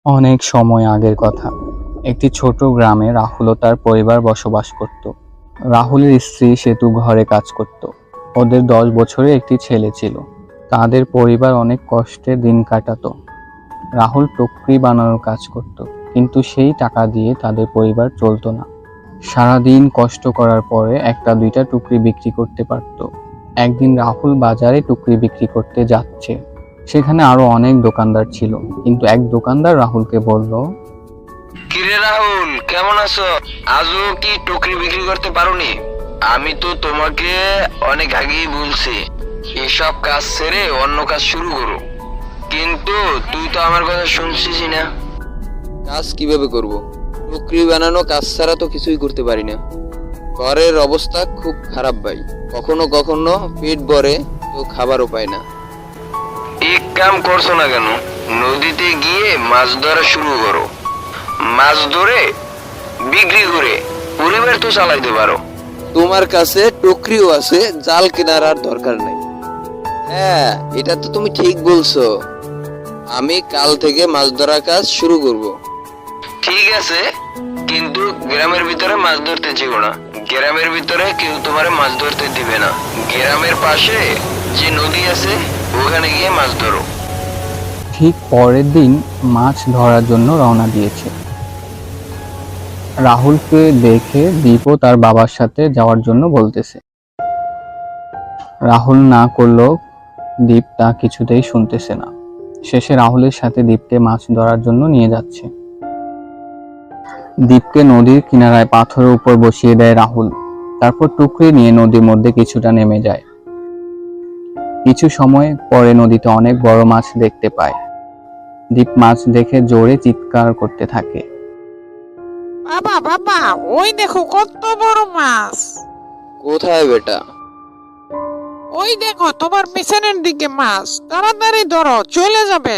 অনেক সময় আগের কথা। একটি ছোট গ্রামে রাহুল ও তার পরিবার বসবাস করত। রাহুলের স্ত্রী সেতু ঘরে কাজ করত। ওদের 10 বছরের একটি ছেলে ছিল। তাদের পরিবার অনেক কষ্টে দিন কাটাতো। রাহুল টুকরি বানানোর কাজ করত, কিন্তু সেই টাকা দিয়ে তাদের পরিবার চলতো না। সারাদিন কষ্ট করার পরে একটা দুইটা টুকরি বিক্রি করতে পারত। একদিন রাহুল বাজারে টুকরি বিক্রি করতে যাচ্ছে। সেখানে আরো অনেক দোকানদার ছিল, কিন্তু এক দোকানদার রাহুলকে বলল, কিরে রাহুল, কেমন আছো? আজও কি টুকরি বিক্রি করতে পারোনি? আমি তো তোমাকে অনেক আগেই বলছি এসব কাজ ছেড়ে অন্য কাজ শুরু করো, কিন্তু তুই তো আমার কথা শুনছিস না। কাজ কিভাবে করব? টুকরি বানানো কাজ ছাড়া তো কিছুই করতে পারি না। ঘরের অবস্থা খুব খারাপ ভাই, কখনো কখনো পেট ভরে তো খাবারও পায় না। এক কাম করছো না কেন, নদীতে গিয়ে মাছ ধরা শুরু করো। মাছ ধরে বিক্রি করে পরিবার তো চালাইতে পারো। তোমার কাছে টুকরিও আছে, জাল কেনার আর দরকার নেই। হ্যাঁ, এটা তো তুমি ঠিক বলছো। আমি কাল থেকে মাছ ধরা কাজ শুরু করব। ঠিক আছে, কিন্তু গ্রামের ভিতরে মাছ ধরতে যেও না। গ্রামের ভিতরে কেউ তোমার মাছ ধরতে দিবে না। গ্রামের পাশে যে নদী আছে ওখানে গিয়ে মাছ ধরো। ঠিক পরের দিন মাছ ধরার জন্য রওনা দিয়েছে। রাহুলকে দেখে দীপও তার বাবার সাথে যাওয়ার জন্য বলতেছে। রাহুল না করলেও দীপ তা কিছুতেই শুনতেছে না। শেষে রাহুলের সাথে দীপকে মাছ ধরার জন্য নিয়ে যাচ্ছে। দীপকে নদীর কিনারায় পাথরের উপর বসিয়ে দেয় রাহুল। তারপর টুকরি নিয়ে নদীর মধ্যে কিছুটা নেমে যায়। কিছু সময় পরে নদীতে অনেক বড় মাছ দেখতে পায়। দীপ মাছ দেখে জোরে চিৎকার করতে থাকে। বাবা বাবা, ওই দেখো কত বড় মাছ! কোথায় বেটা? ওই দেখো তোমার পিছনের দিকে মাছ, তাড়াতাড়ি ধরো, চলে যাবে।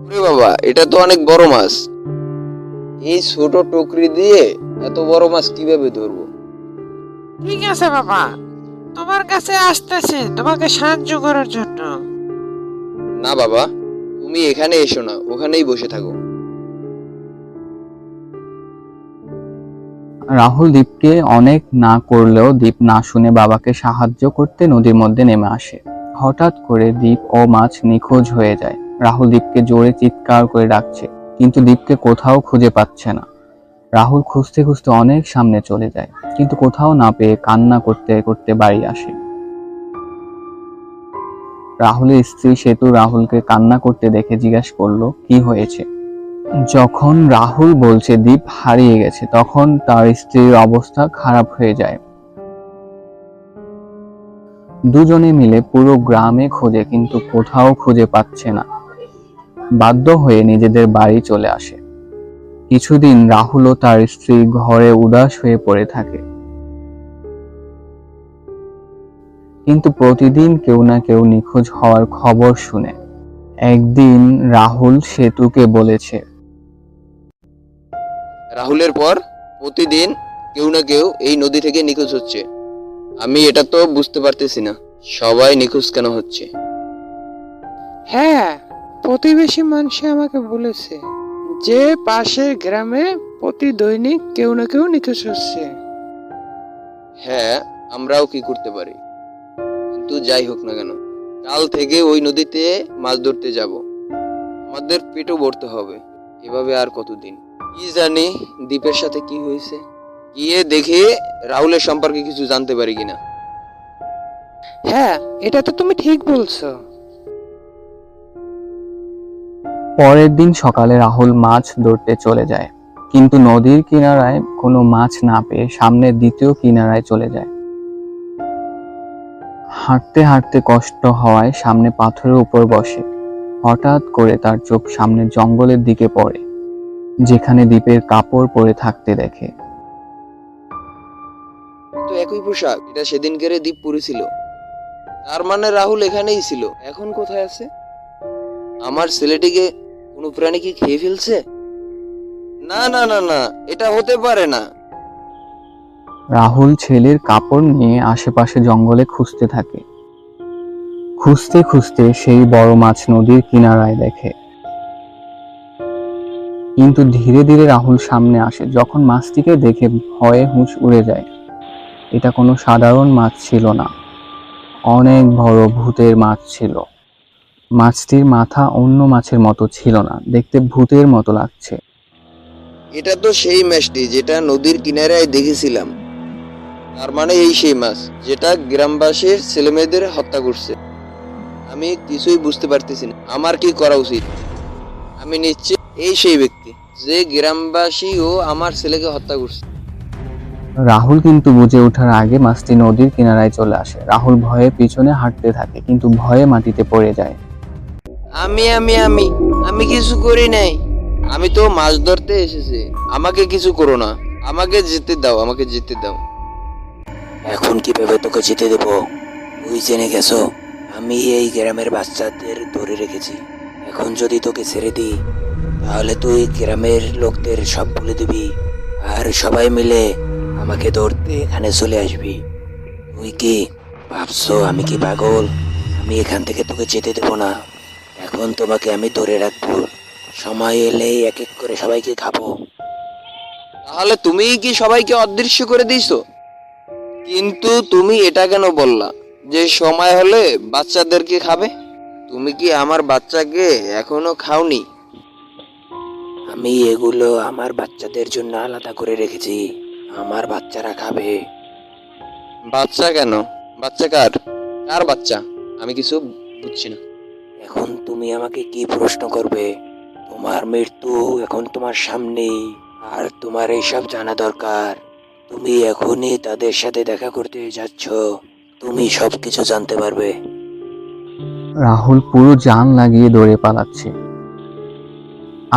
ওরে বাবা, এটা তো অনেক বড় মাছ। এই ছোট টুকরি দিয়ে এত বড় মাছ কিভাবে ধরবো? ঠিক আছে বাবা, তোমার কাছে আসতেছে তোমাকে সাহায্য করার জন্য। না বাবা, তুমি এখানে এসো না, ওখানেই বসে থাকো। রাহুল দীপকে অনেক না করলেও দীপ না শুনে বাবাকে সাহায্য করতে নদীর মধ্যে নেমে আসে। হঠাৎ করে দীপ ও মাছ নিখোঁজ হয়ে যায়। রাহুল দীপকে জোরে চিৎকার করে ডাকছে, কিন্তু দীপকে কোথাও খুঁজে পাচ্ছে না। রাহুল খুঁজতে খুঁজতে অনেক সামনে চলে যায়, কিন্তু কোথাও না পেয়ে কান্না করতে করতে বাড়ি আসে। রাহুলের স্ত্রী সেতু রাহুলকে কান্না করতে দেখে জিজ্ঞাসা করলো, কি হয়েছে? যখন রাহুল বলছে দীপ হারিয়ে গেছে, তখন তার স্ত্রীর অবস্থা খারাপ হয়ে যায়। দুজনে মিলে পুরো গ্রামে খোঁজে, কিন্তু কোথাও খুঁজে পাচ্ছে না। বাধ্য হয়ে নিজেদের বাড়ি চলে আসে। কিছুদিন রাহুল ও তার স্ত্রী ঘরে উদাস হয়ে পড়ে থাকে, কিন্তু প্রতিদিন কেউ না কেউ নিখোঁজ হওয়ার খবর শুনে। একদিন রাহুল সেতুকে বলেছে, রাহুলের পর প্রতিদিন কেউ না কেউ এই নদী থেকে নিখোঁজ হচ্ছে। আমি এটা তো বুঝতে পারতেছি না, সবাই নিখোঁজ কেন হচ্ছে। হ্যাঁ, প্রতিবেশী মানুষ আমাকে বলেছে যে পাশের গ্রামে প্রতি দৈনিক কেউ না কেউ নিখোঁজ হচ্ছে। হ্যাঁ, আমরাও কি করতে পারি? কিন্তু যাই হোক না কেন, কাল থেকে ওই নদীতে মাছ ধরতে যাব। আমাদের পেটও ভরতে হবে। এভাবে আর কতদিন? কি জানি দ্বীপের সাথে কি হয়েছে। গিয়ে দেখে রাহুলের সম্পর্কে কিছু জানতে পারি কিনা। হ্যাঁ, এটা তো তুমি ঠিক বলছো। পরের দিন সকালে রাহুল মাছ ধরতে চলে যায়, কিন্তু নদীর কিনারায় কোনো মাছ না পেয়ে সামনের দ্বিতীয় কিনারায় চলে যায়। হাঁটতে হাঁটতে কষ্ট হওয়ায় সামনে পাথরের উপর বসে। হঠাৎ করে তার চোখ সামনে জঙ্গলের দিকে পড়ে, যেখানে দ্বীপের কাপড় পরে থাকতে দেখে। তো একই পোশাক, এটা সেদিনকের দ্বীপ পরেছিল। তার মানে রাহুল এখানেই ছিল। এখন কোথায় আছে? আমার ছেলেটিকে কোনো প্রাণী কি খেয়ে ফেলছে? না না না না, এটা হতে পারে না। রাহুল ছেলের কাপড় নিয়ে আশেপাশে জঙ্গলে খুঁজতে থাকে। খুঁজতে খুঁজতে সেই বড় মাছ নদীর কিনারায় দেখে। কিন্তু ধীরে ধীরে রাহুল সামনে আসে। যখন মাছটিকে দেখে ভয়ে হুঁশ উড়ে যায়। এটা কোনো সাধারণ মাছ ছিল না, অনেক বড় ভূতের মাছ ছিল। মাছটির মাথা অন্য মাছের মতো ছিল না, দেখতে ভূতের মতো লাগছে। এটা তো সেই মাছটি যেটা নদীর কিনারায় দেখেছিলাম। তার মানে এই সেই মাছ যেটা গ্রামবাসীর ছেলেমেয়েদের হত্যা করছে। আমি কিছুই বুঝতে পারতেছি না, আমার কি করা উচিত। আমি নিশ্চিত এই সেই ব্যক্তি যে গ্রামবাসী ও আমার ছেলেকে হত্যা করছে। রাহুল কিন্তু বুঝে ওঠার আগে মাছটি নদীর কিনারায় চলে আসে। রাহুল ভয়ে পিছনে হাঁটতে থাকে, কিন্তু ভয়ে মাটিতে পড়ে যায়। আমি আমি আমি আমি কিছু করি নাই। আমি তো মাছ ধরতে এসেছি, আমাকে কিছু করো না, আমাকে যেতে দাও, আমাকে যেতে দাও। এখন কিভাবে তোকে যেতে দেব? তুই জেনে গেছো আমি এই গ্রামের বাচ্চাদের ধরে রেখেছি। এখন যদি তোকে ছেড়ে দিই তাহলে তুই গ্রামের লোকদের সব বলে দিবি, আর সবাই মিলে আমাকে ধরতে এখানে চলে আসবি। তুই কি ভাবছো আমি কি পাগল? আমি এখান থেকে তোকে যেতে দেব না। এখন তোমাকে আমি ধরে রাখবো, সময় এলেই এক এক করে সবাইকে খাবো। তাহলে তুমি কি সবাইকে অদৃশ্য করে দিয়েছো? কিন্তু তুমি এটা কেন বললা যে সময় হলে বাচ্চাদেরকে খাবে? তুমি কি আমার বাচ্চাকে এখনো খাওনি? আমি এগুলো আমার বাচ্চাদের জন্য আলাদা করে রেখেছি, আমার বাচ্চারা খাবে। বাচ্চা কেন? বাচ্চা কার? কার বাচ্চা? আমি কিছু বুঝছি না। এখন তুমি আমাকে কি প্রশ্ন করবে? তোমার মৃত্যু এখন তোমার সামনেই, আর তোমার এইসব জানা দরকার। তুমি এখনই তাদের সাথে দেখা করতে যাচ্ছ, তুমি সবকিছু জানতে পারবে। রাহুল পুরো জান লাগিয়ে দৌড়ে পালাচ্ছে,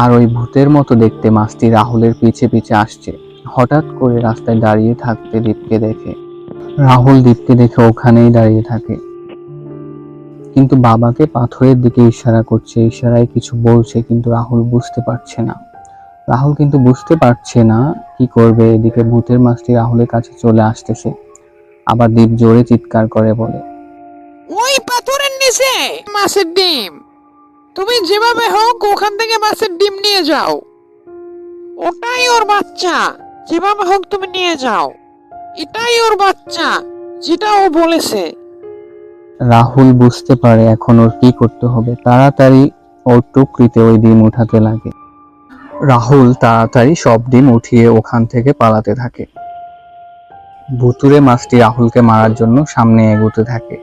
আর ওই ভূতের মতো দেখতে মাছটি রাহুলের পিছে পিছে আসছে। হঠাৎ করে রাস্তায় দাঁড়িয়ে থাকতে দীপকে দেখে। রাহুল দীপকে দেখে ওখানেই দাঁড়িয়ে থাকে, কিন্তু বাবাকে পাথরের দিকে ইশারা করছে, ইশারায় কিছু বলছে, কিন্তু রাহুল বুঝতে পারছে না। রাহুল কিন্তু বুঝতে পারছে না কি করবে। এদিকে ভূতের মাছটি রাহুলের কাছে চলে আসতেছে। আবার দীপ জোরে চিৎকার করে বলে, ওই পাথরের নিচে মাছের ডিম। তুমি যেভাবে হোক ওখান থেকে মাছের ডিম নিয়ে যাও। ওটাই ওর বাচ্চা, যেভাবে হোক তুমি নিয়ে যাও। এটাই ওর বাচ্চা, যেটা ও বলেছে। রাহুল বুঝতে পারে এখন ওর কি করতে হবে। তাড়াতাড়ি ওর টুকরিতে ওই ডিম উঠাতে লাগে। রাহুল তাড়াতাড়ি সব ডিম উঠিয়ে ওখান থেকে পালাতে থাকে। ভুতুড়ে মাছটি রাহুলকে মারার জন্য সামনে এগোতে থাকে।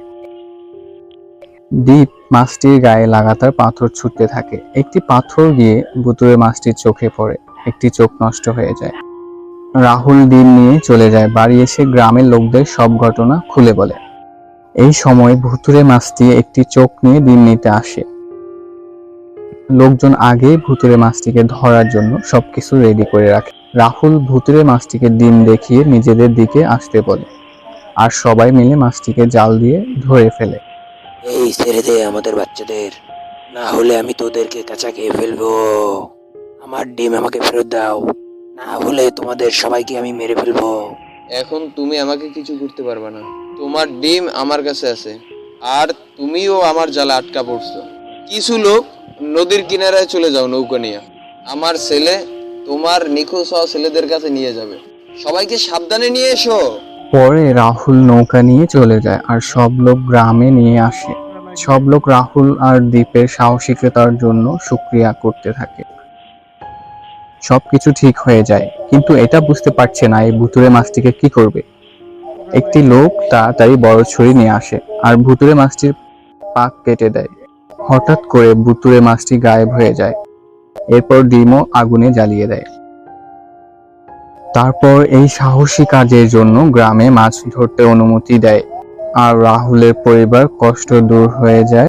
দীপ মাছটির গায়ে লাগাতার পাথর ছুটতে থাকে। একটি পাথর গিয়ে ভুতুড়ে মাছটির চোখে পড়ে, একটি চোখ নষ্ট হয়ে যায়। রাহুল ডিম নিয়ে চলে যায়। বাড়ি এসে গ্রামের লোকদের সব ঘটনা খুলে বলে। এই সময় ভুতুড়ে মাছটি একটি চোখ নিয়ে ডিম নিতে আসে। লোকজন আগেই ভুতুড়ে মাছটিকে ধরার জন্য সবকিছু রেডি করে রাখে। রাহুল ভুতুড়ে মাছটিকে ডিম দেখিয়ে নিজেদের দিকে আসতে বলে, আর সবাই মিলে মাছটিকে জাল দিয়ে ধরে ফেলে। এই ছেড়ে দে আমাদের বাচ্চাদের, না হলে আমি তোদেরকে কাঁচা খেয়ে ফেলবো। আমার ডিম আমাকে ফেরত দাও, না হলে তোমাদের সবাইকে আমি মেরে ফেলবো। এখন তুমি আমাকে কিছু করতে পারবে না। তোমার ডিম আমার কাছে আছে, আর তুমিও আমার জালে আটকা পড়ছো। কিছু লোক নদীর কিনারায় চলে যাও নৌকা নিয়ে। আমার ছেলে তোমার নিখোঁজ হওয়া ছেলেদের কাছে নিয়ে যাবে। সবাইকে সাবধানে নিয়ে এসো। পরে রাহুল নৌকা নিয়ে চলে যায়, আর সব লোক গ্রামে নিয়ে আসে। সব লোক রাহুল আর দীপের সাহসিকতার জন্য শুকরিয়া করতে থাকে। সবকিছু ঠিক হয়ে যায়, কিন্তু এটা বুঝতে পারছে না এই ভুতুড়ে মাছটিকে কি করবে। একটি লোক তাড়াতাড়ি বড় ছুরি নিয়ে আসে, আর ভুতুড়ে মাছটির পাক কেটে দেয়। হঠাৎ করে ভুতুড়ে মাছটি গায়েব হয়ে যায়। এরপর ডিমও আগুনে জ্বালিয়ে দেয়। তারপর এই সাহসী কাজের জন্য গ্রামে মাছ ধরতে অনুমতি দেয়, আর রাহুলের পরিবার কষ্ট দূর হয়ে যায়।